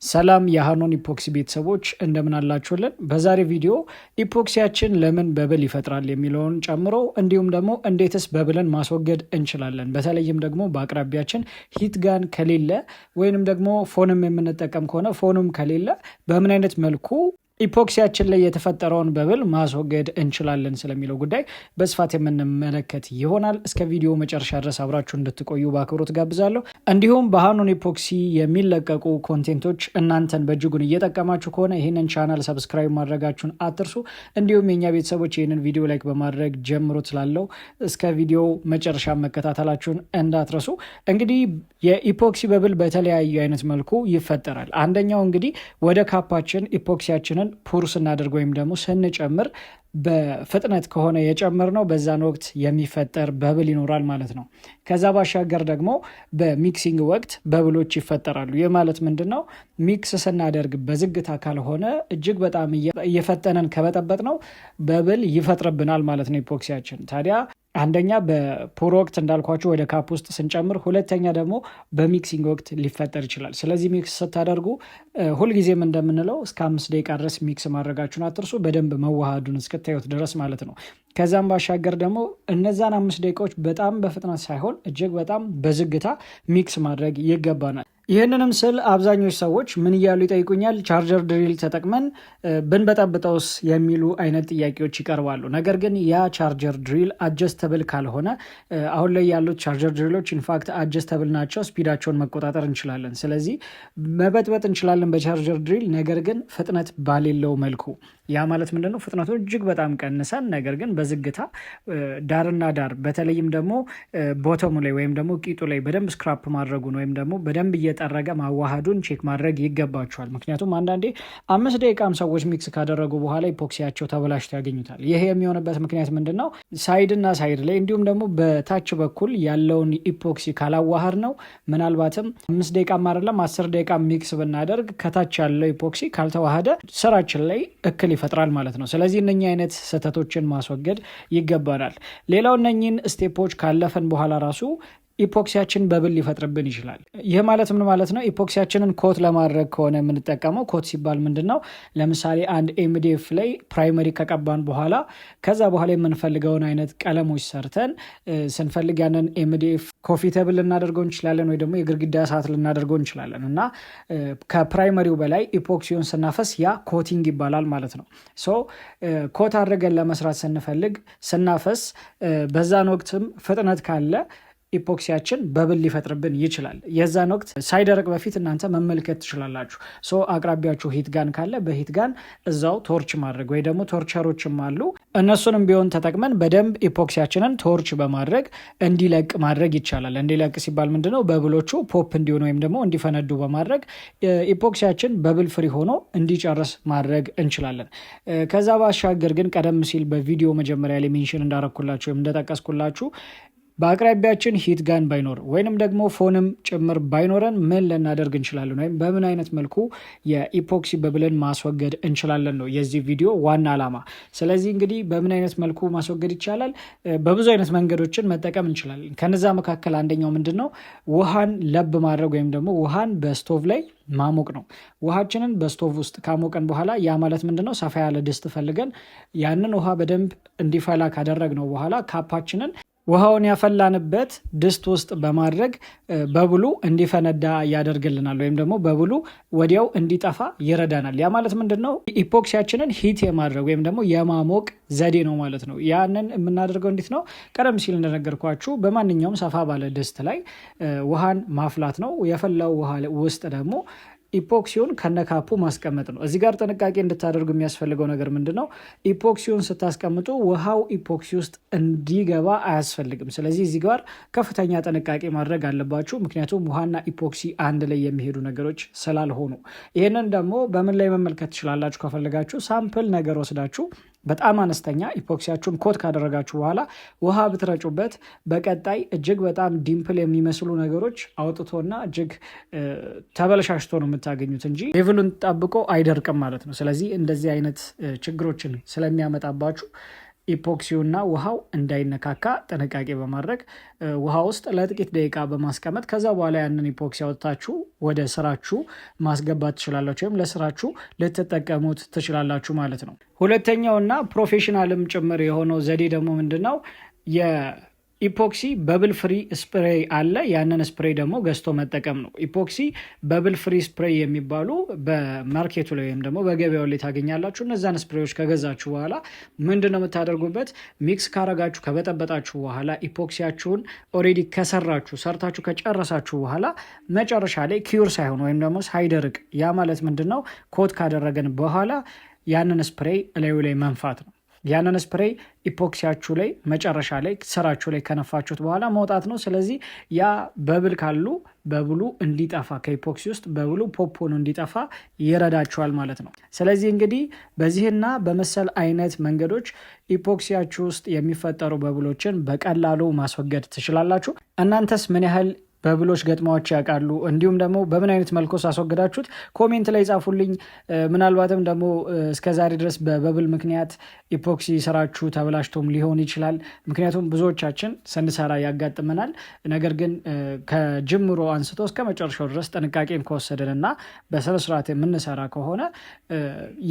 ሰላም የሃኖን ኢፖክሲ ቤተሰቦች እንደምን አላችሁልን? በዛሬ ቪዲዮ ኢፖክሲያችን ለምን በብል ይፈጥራል የሚለውን ጨምሮ እንዲሁም ደግሞ እንዴትስ በብልን ማስወገድ እንችላለን፣ በተለይም ደግሞ በአቅራቢያችን ሂት ጋን ከሌለ ወይንም ደግሞ ፎንም የምንጠቀም ከሆነ ፎኑም ከሌለ በምን አይነት መልኩ ኢፖክሲያችን ላይ የተፈጠረውን በብል ማስወገድ እንችላለን ስለሚለው ጉዳይ በስፋት የምንመለከት ይሆናል። እስከ ቪዲዮ መጨረሻ ድረስ አብራችሁ እንድትቆዩ በአክብሮት ጋብዛለሁ። እንዲሁም በሃኖን ኢፖክሲ የሚለቀቁ ኮንቴንቶች እናንተን በእጅጉን እየጠቀማችሁ ከሆነ ይህንን ቻናል ሰብስክራይብ ማድረጋችሁን አትርሱ። እንዲሁም የኛ ቤተሰቦች ይህንን ቪዲዮ ላይክ በማድረግ ጀምሩት ስላለው እስከ ቪዲዮ መጨረሻ መከታተላችሁን እንዳትረሱ። እንግዲህ የኢፖክሲ በብል በተለያዩ አይነት መልኩ ይፈጠራል። አንደኛው እንግዲህ ወደ ካፓችን ኢፖክሲያችንን ፑር ስናደርግ ወይም ደግሞ ስንጨምር በፍጥነት ከሆነ የጨመርነው በዛን ወቅት የሚፈጠር በብል ይኖራል ማለት ነው። ከዛ ባሻገር ደግሞ በሚክሲንግ ወቅት በብሎች ይፈጠራሉ። ይህ ማለት ምንድነው? ሚክስ ስናደርግ በዝግታ ካልሆነ እጅግ በጣም እየፈጠነን ከበጠበጥ ነው በብል ይፈጥርብናል ማለት ነው ኢፖክሲያችን። ታዲያ አንደኛ በፑር ወቅት እንዳልኳችሁ ወደ ካፕ ውስጥ ስንጨምር፣ ሁለተኛ ደግሞ በሚክሲንግ ወቅት ሊፈጠር ይችላል። ስለዚህ ሚክስ ስታደርጉ ሁልጊዜም እንደምንለው እስከ 5 ደቂቃ ድረስ ሚክስ ማድረጋችሁን አትርሱ፣ በደንብ መዋሃዱን እስክታዩት ድረስ ማለት ነው። ከዛም ባሻገር ደግሞ እነዛን 5 ደቂቃዎች በጣም በፍጥነት ሳይሆን እጅግ በጣም በዝግታ ሚክስ ማድረግ ይገባናል። ይህንንም ስል አብዛኞች ሰዎች ምን እያሉ ይጠይቁኛል? ቻርጀር ድሪል ተጠቅመን ብንበጣብጠውስ የሚሉ አይነት ጥያቄዎች ይቀርባሉ። ነገር ግን ያ ቻርጀር ድሪል አጀስተብል ካልሆነ፣ አሁን ላይ ያሉት ቻርጀር ድሪሎች ኢንፋክት አጀስተብል ናቸው፣ ስፒዳቸውን መቆጣጠር እንችላለን። ስለዚህ መበጥበጥ እንችላለን በቻርጀር ድሪል፣ ነገር ግን ፍጥነት ባሌለው መልኩ። ያ ማለት ምንድነው? ፍጥነቱን እጅግ በጣም ቀንሰን ነገር ግን በዝግታ ዳርና ዳር በተለይም ደግሞ ቦተሙ ላይ ወይም ደግሞ ቂጡ ላይ በደንብ ስክራፕ ማድረጉን ወይም ደግሞ በደንብ እየጠረገ ማዋሃዱን ቼክ ማድረግ ይገባቸዋል። ምክንያቱም አንዳንዴ 5 ደቂቃም ሰዎች ሚክስ ካደረጉ በኋላ ኢፖክሲያቸው ተበላሽቶ ያገኙታል። ይሄ የሚሆንበት ምክንያት ምንድነው? ሳይድና ሳይድ ላይ እንዲሁም ደግሞ በታች በኩል ያለውን ኢፖክሲ ካላዋሃድ ነው። ምናልባትም 5 ደቂቃ አይደለም 10 ደቂቃ ሚክስ ብናደርግ ከታች ያለው ኢፖክሲ ካልተዋሃደ ስራችን ላይ እክል ይፈጥራል ማለት ነው። ስለዚህ እነኚህ አይነት ስህተቶችን ማስወገድ ይገባናል። ሌላው እነኚህን ስቴፖች ካለፈን በኋላ ራሱ ኢፖክሲያችን በብል ሊፈጥርብን ይችላል። ይህ ማለት ምን ማለት ነው? ኢፖክሲያችንን ኮት ለማድረግ ከሆነ የምንጠቀመው፣ ኮት ሲባል ምንድነው? ለምሳሌ አንድ ኤምዲኤፍ ላይ ፕራይመሪ ከቀባን በኋላ ከዛ በኋላ የምንፈልገውን አይነት ቀለሞች ሰርተን ስንፈልግ ያንን ኤምዲኤፍ ኮፊ ቴብል ልናደርገው እንችላለን ወይ ደግሞ የግድግዳ ሰዓት ልናደርገው እንችላለን እና ከፕራይመሪው በላይ ኢፖክሲውን ስናፈስ ያ ኮቲንግ ይባላል ማለት ነው። ሶ ኮት አድርገን ለመስራት ስንፈልግ ስናፈስ በዛን ወቅትም ፍጥነት ካለ ኢፖክሲያችን በብል ሊፈጥርብን ይችላል። የዛን ወቅት ሳይደረቅ በፊት እናንተ መመልከት ትችላላችሁ። አቅራቢያችሁ ሂት ጋን ካለ በሂት ጋን እዛው ቶርች ማድረግ ወይ ደግሞ ቶርቸሮችም አሉ፣ እነሱንም ቢሆን ተጠቅመን በደንብ ኢፖክሲያችንን ቶርች በማድረግ እንዲለቅ ማድረግ ይቻላል። እንዲለቅ ሲባል ምንድነው? በብሎቹ ፖፕ እንዲሆኑ ወይም ደግሞ እንዲፈነዱ በማድረግ ኢፖክሲያችን በብል ፍሪ ሆኖ እንዲጨርስ ማድረግ እንችላለን። ከዛ ባሻገር ግን ቀደም ሲል በቪዲዮ መጀመሪያ ላይ ሜንሽን እንዳረኩላችሁ ወይም እንደጠቀስኩላችሁ በአቅራቢያችን ሂት ጋን ባይኖር ወይንም ደግሞ ፎንም ጭምር ባይኖረን ምን ልናደርግ እንችላለን ወይም በምን አይነት መልኩ የኢፖክሲ በብልን ማስወገድ እንችላለን ነው የዚህ ቪዲዮ ዋና ዓላማ። ስለዚህ እንግዲህ በምን አይነት መልኩ ማስወገድ ይቻላል? በብዙ አይነት መንገዶችን መጠቀም እንችላለን። ከነዛ መካከል አንደኛው ምንድነው? ውሃን ለብ ማድረግ ወይም ደግሞ ውሃን በስቶቭ ላይ ማሞቅ ነው። ውሃችንን በስቶቭ ውስጥ ካሞቀን በኋላ ያ ማለት ምንድነው? ሰፋ ያለ ድስት ፈልገን ያንን ውሃ በደንብ እንዲፈላ ካደረግነው በኋላ ካፓችንን ውሃውን ያፈላንበት ድስት ውስጥ በማድረግ በብሉ እንዲፈነዳ ያደርግልናል ወይም ደግሞ በብሉ ወዲያው እንዲጠፋ ይረዳናል። ያ ማለት ምንድነው? ኢፖክሲያችንን ሂት የማድረግ ወይም ደግሞ የማሞቅ ዘዴ ነው ማለት ነው። ያንን የምናደርገው እንዴት ነው? ቀደም ሲል እንደነገርኳችሁ በማንኛውም ሰፋ ባለ ድስት ላይ ውሃን ማፍላት ነው። የፈላው ውሃ ውስጥ ደግሞ ኢፖክሲውን ከነካፑ ማስቀመጥ ነው። እዚህ ጋር ጥንቃቄ እንድታደርጉ የሚያስፈልገው ነገር ምንድነው? ኢፖክሲውን ስታስቀምጡ ውሃው ኢፖክሲ ውስጥ እንዲገባ አያስፈልግም። ስለዚህ እዚህ ጋር ከፍተኛ ጥንቃቄ ማድረግ አለባችሁ። ምክንያቱም ውሃና ኢፖክሲ አንድ ላይ የሚሄዱ ነገሮች ስላልሆኑ። ይህንን ደግሞ በምን ላይ መመልከት ትችላላችሁ? ከፈለጋችሁ ሳምፕል ነገር ወስዳችሁ በጣም አነስተኛ ኢፖክሲያችሁን ኮት ካደረጋችሁ በኋላ ውሃ ብትረጩበት በቀጣይ እጅግ በጣም ዲምፕል የሚመስሉ ነገሮች አውጥቶና እጅግ ተበለሻሽቶ ነው የምታገኙት እንጂ ሌቭሉን ጠብቆ አይደርቅም ማለት ነው። ስለዚህ እንደዚህ አይነት ችግሮችን ስለሚያመጣባችሁ ኢፖክሲውና ውሃው እንዳይነካካ ጥንቃቄ በማድረግ ውሃ ውስጥ ለጥቂት ደቂቃ በማስቀመጥ ከዛ በኋላ ያንን ኢፖክሲ አወጣችሁ ወደ ስራችሁ ማስገባት ትችላላችሁ ወይም ለስራችሁ ልትጠቀሙት ትችላላችሁ ማለት ነው። ሁለተኛውና ፕሮፌሽናልም ጭምር የሆነው ዘዴ ደግሞ ምንድነው? ኢፖክሲ በብል ፍሪ ስፕሬይ አለ። ያንን ስፕሬይ ደግሞ ገዝቶ መጠቀም ነው። ኢፖክሲ በብል ፍሪ ስፕሬይ የሚባሉ በማርኬቱ ላይ ወይም ደግሞ በገበያው ላይ ታገኛላችሁ። እነዛን ስፕሬዮች ከገዛችሁ በኋላ ምንድነው የምታደርጉበት? ሚክስ ካረጋችሁ ከበጠበጣችሁ በኋላ ኢፖክሲያችሁን ኦሬዲ ሰርታችሁ ከጨረሳችሁ በኋላ መጨረሻ ላይ ኪዩር ሳይሆን ወይም ደግሞ ሳይደርቅ ያ ማለት ምንድነው ኮት ካደረገን በኋላ ያንን ስፕሬይ እላዩ ላይ መንፋት ነው። ያንን ስፕሬይ ኢፖክሲያችሁ ላይ መጨረሻ ላይ ስራችሁ ላይ ከነፋችሁት በኋላ መውጣት ነው። ስለዚህ ያ በብል ካሉ በብሉ እንዲጠፋ ከኢፖክሲ ውስጥ በብሉ ፖፖን እንዲጠፋ ይረዳችኋል ማለት ነው። ስለዚህ እንግዲህ በዚህና በመሰል አይነት መንገዶች ኢፖክሲያችሁ ውስጥ የሚፈጠሩ በብሎችን በቀላሉ ማስወገድ ትችላላችሁ። እናንተስ ምን ያህል በብሎች ገጥማዎች ያውቃሉ? እንዲሁም ደግሞ በምን አይነት መልኩ አስወግዳችሁት ኮሜንት ላይ ጻፉልኝ። ምናልባትም ደግሞ እስከዛሬ ድረስ በበብል ምክንያት ኢፖክሲ ስራችሁ ተበላሽቶም ሊሆን ይችላል። ምክንያቱም ብዙዎቻችን ስንሰራ ያጋጥመናል። ነገር ግን ከጅምሮ አንስቶ እስከ መጨረሻው ድረስ ጥንቃቄም ከወሰድንና በስነስርዓት የምንሰራ ከሆነ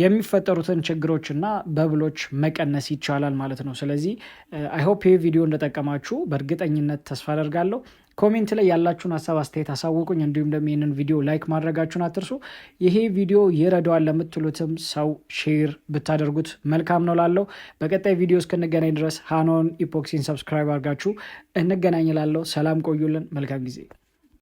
የሚፈጠሩትን ችግሮችና በብሎች መቀነስ ይቻላል ማለት ነው። ስለዚህ አይ ሆፕ ይህ ቪዲዮ እንደጠቀማችሁ በእርግጠኝነት ተስፋ አደርጋለሁ። ኮሜንት ላይ ያላችሁን ሀሳብ አስተያየት አሳውቁኝ። እንዲሁም ደግሞ ይህንን ቪዲዮ ላይክ ማድረጋችሁን አትርሱ። ይሄ ቪዲዮ ይረዳዋል ለምትሉትም ሰው ሼር ብታደርጉት መልካም ነው ላለው። በቀጣይ ቪዲዮ እስክንገናኝ ድረስ ሃኖን ኢፖክሲን ሰብስክራይብ አድርጋችሁ እንገናኝ ላለው። ሰላም ቆዩልን። መልካም ጊዜ